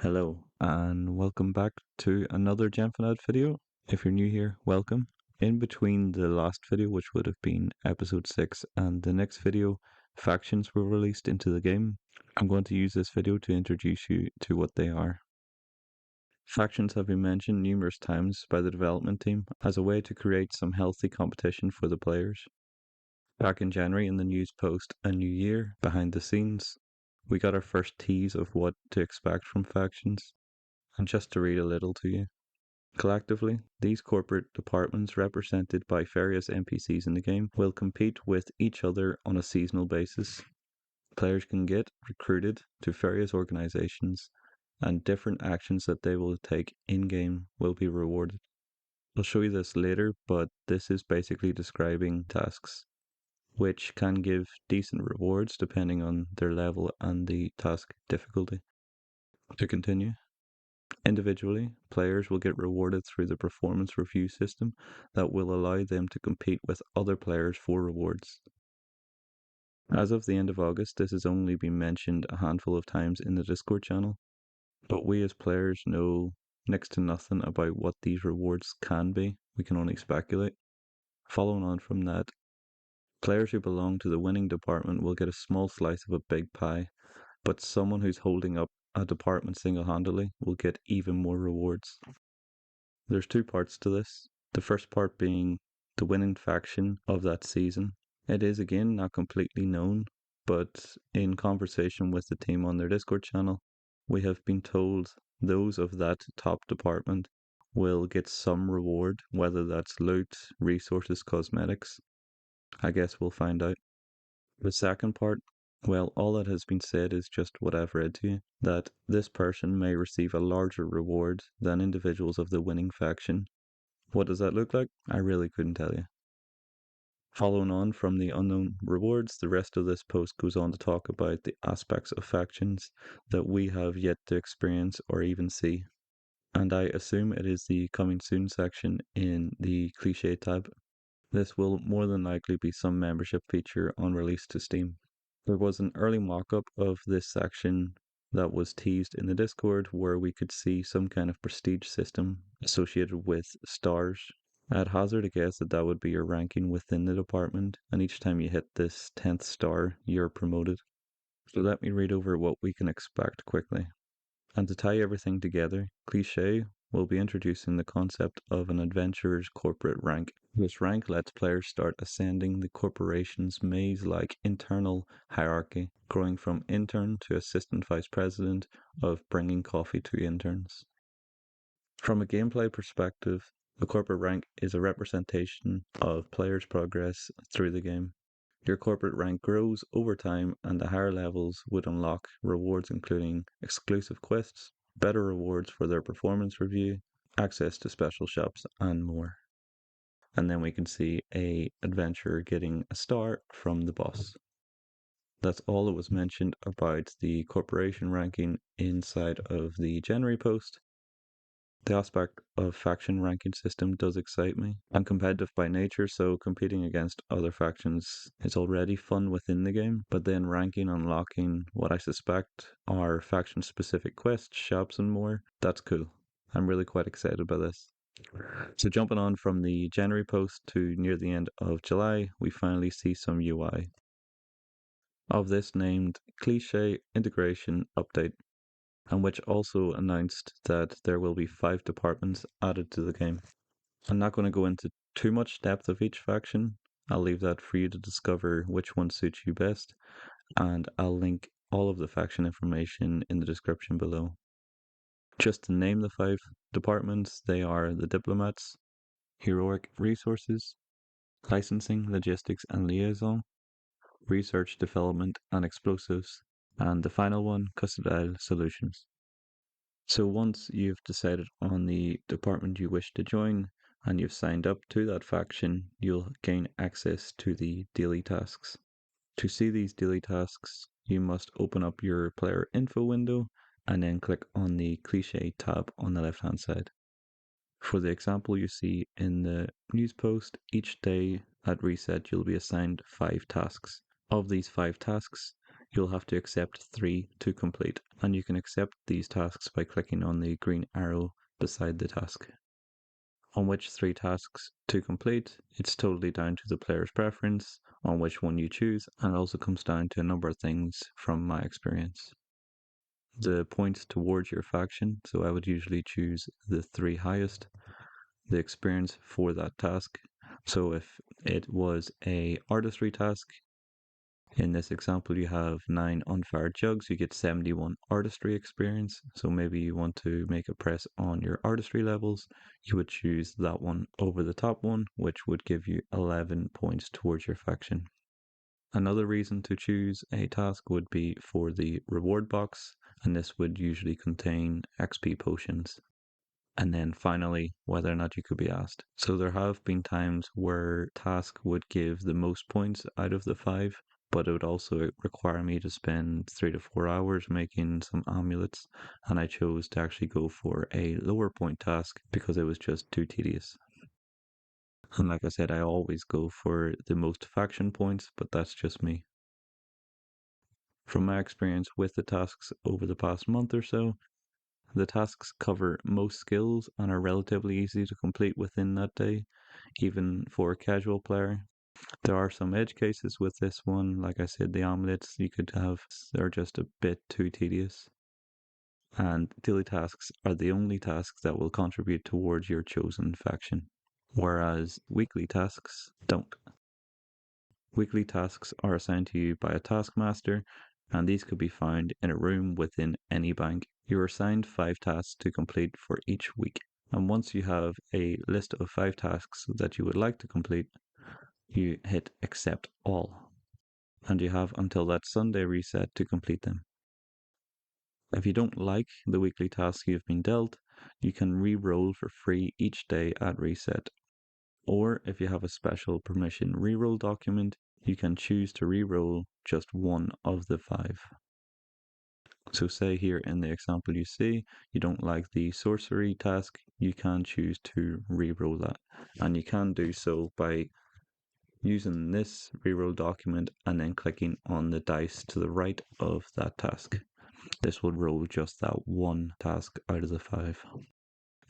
Hello, and welcome back to another Genfanad video. If you're new here, welcome. In between the last video, which would have been episode 6, and the next video, factions were released into the game. I'm going to use this video to introduce you to what they are. Factions have been mentioned numerous times by the development team as a way to create some healthy competition for the players. Back in January in the news post A New Year, behind the scenes, we got our first tease of what to expect from factions. And just to read a little to you. Collectively, these corporate departments represented by various NPCs in the game will compete with each other on a seasonal basis. Players can get recruited to various organizations, and different actions that they will take in-game will be rewarded. I'll show you this later, but this is basically describing tasks, which can give decent rewards depending on their level and the task difficulty. To continue. Individually, players will get rewarded through the performance review system that will allow them to compete with other players for rewards. As of the end of August, this has only been mentioned a handful of times in the Discord channel, but we as players know next to nothing about what these rewards can be. We can only speculate. Following on from that, players who belong to the winning department will get a small slice of a big pie, but someone who's holding up a department single-handedly will get even more rewards. There's two parts to this. The first part being the winning faction of that season. It is again not completely known, but in conversation with the team on their Discord channel, we have been told those of that top department will get some reward, whether that's loot, resources, cosmetics. I guess we'll find out. The second part, well, all that has been said is just what I've read to you, that this person may receive a larger reward than individuals of the winning faction. What does that look like? I really couldn't tell you. Following on from the unknown rewards, the rest of this post goes on to talk about the aspects of factions that we have yet to experience or even see. And I assume it is the coming soon section in the CLicHe tab. This will more than likely be some membership feature on release to Steam. There was an early mock-up of this section that was teased in the Discord where we could see some kind of prestige system associated with stars. I'd hazard a guess that that would be your ranking within the department, and each time you hit this 10th star, you're promoted. So let me read over what we can expect quickly. And to tie everything together, CLicHe will be introducing the concept of an adventurer's corporate rank. This rank lets players start ascending the corporation's maze-like internal hierarchy, growing from intern to assistant vice president of bringing coffee to interns. From a gameplay perspective, the corporate rank is a representation of players' progress through the game. Your corporate rank grows over time, and the higher levels would unlock rewards including exclusive quests, better rewards for their performance review, access to special shops, and more. And then we can see a adventurer getting a star from the boss. That's all that was mentioned about the corporation ranking inside of the January post. The aspect of faction ranking system does excite me. I'm competitive by nature, so competing against other factions is already fun within the game, but then ranking, unlocking what I suspect are faction-specific quests, shops and more, that's cool. I'm really quite excited by this. So jumping on from the January post to near the end of July, we finally see some UI of this named CLicHe Integration Update, and which also announced that there will be 5 departments added to the game. I'm not going to go into too much depth of each faction. I'll leave that for you to discover which one suits you best, and I'll link all of the faction information in the description below. Just to name the 5 departments, they are the Diplomats, Heroic Resources, Licensing, Logistics and Liaison, Research, Development and Explosives, and the final one, Custodial Solutions. So once you've decided on the department you wish to join and you've signed up to that faction, you'll gain access to the daily tasks. To see these daily tasks, you must open up your player info window and then click on the CLicHe tab on the left hand side. For the example you see in the news post, each day at reset you'll be assigned 5 tasks. Of these 5 tasks, you'll have to accept 3 to complete, and you can accept these tasks by clicking on the green arrow beside the task. On which 3 tasks to complete, it's totally down to the player's preference on which one you choose, and it also comes down to a number of things from my experience. The points towards your faction, so I would usually choose the 3 highest. The experience for that task, so if it was a artistry task, in this example you have 9 unfired jugs, you get 71 artistry experience. So maybe you want to make a press on your artistry levels, you would choose that one over the top one, which would give you 11 points towards your faction. Another reason to choose a task would be for the reward box, and this would usually contain XP potions. And then finally, whether or not you could be asked. So there have been times where task would give the most points out of the 5, but it would also require me to spend 3 to 4 hours making some amulets, and I chose to actually go for a lower point task because it was just too tedious. And like I said, I always go for the most faction points, but that's just me. From my experience with the tasks over the past month or so, the tasks cover most skills and are relatively easy to complete within that day, even for a casual player. There are some edge cases with this one, like I said, the omelets you could have, they're just a bit too tedious. And daily tasks are the only tasks that will contribute towards your chosen faction, whereas weekly tasks don't. Weekly tasks are assigned to you by a taskmaster, and these could be found in a room within any bank. You're assigned 5 tasks to complete for each week, and once you have a list of 5 tasks that you would like to complete, you hit accept all, and you have until that Sunday reset to complete them. If you don't like the weekly task you've been dealt, you can re-roll for free each day at reset. Or if you have a special permission reroll document, you can choose to reroll just one of the 5. So say here in the example you see, you don't like the sorcery task, you can choose to reroll that. And you can do so by using this reroll document and then clicking on the dice to the right of that task. This will roll just that one task out of the 5.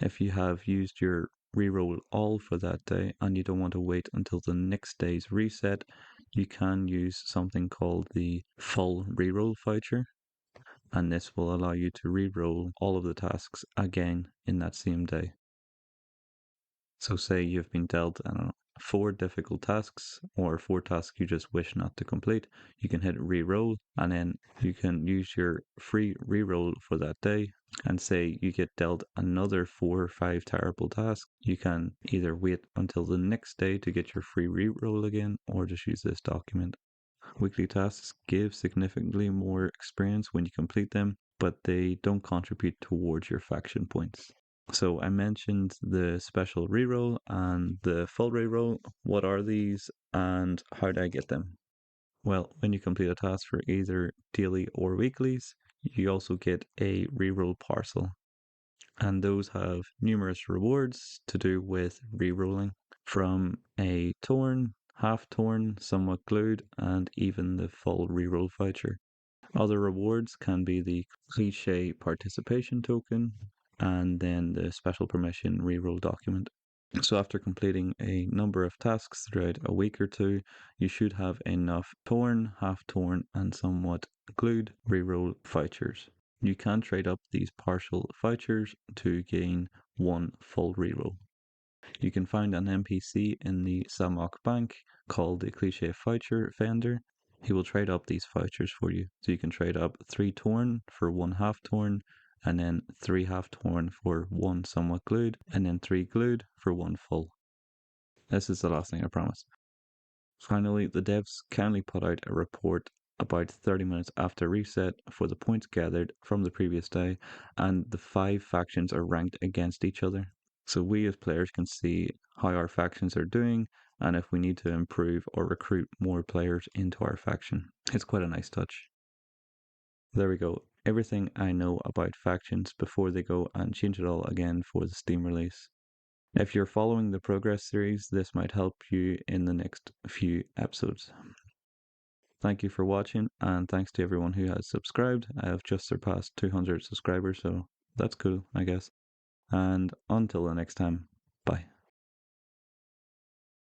If you have used your reroll all for that day and you don't want to wait until the next day's reset, you can use something called the full reroll voucher, and this will allow you to reroll all of the tasks again in that same day. So say you've been dealt, I don't know, 4 difficult tasks or 4 tasks you just wish not to complete, you can hit reroll and then you can use your free reroll for that day. And say you get dealt another 4 or 5 terrible tasks, you can either wait until the next day to get your free reroll again or just use this document. Weekly tasks give significantly more experience when you complete them, but they don't contribute towards your faction points. So I mentioned the special reroll and the full reroll. What are these and how do I get them? Well, when you complete a task for either daily or weeklies, you also get a reroll parcel. And those have numerous rewards to do with rerolling, from a torn, half torn, somewhat glued, and even the full reroll voucher. Other rewards can be the CLicHe participation token and then the special permission reroll document. So after completing a number of tasks throughout a week or 2, you should have enough torn, half torn, and somewhat glued reroll vouchers. You can trade up these partial vouchers to gain 1 full reroll. You can find an NPC in the Samok Bank called the CLicHe Voucher Vendor. He will trade up these vouchers for you. So you can trade up 3 torn for 1 half torn, and then 3 half torn for 1 somewhat glued, and then 3 glued for 1 full. This is the last thing I promise. Finally, the devs kindly put out a report about 30 minutes after reset for the points gathered from the previous day, and the 5 factions are ranked against each other. So we as players can see how our factions are doing and if we need to improve or recruit more players into our faction. It's quite a nice touch. There we go. Everything I know about factions before they go and change it all again for the Steam release. If you're following the progress series, this might help you in the next few episodes. thank you for watching, and thanks to everyone who has subscribed. I have just surpassed 200 subscribers, so that's cool, I guess. And until the next time.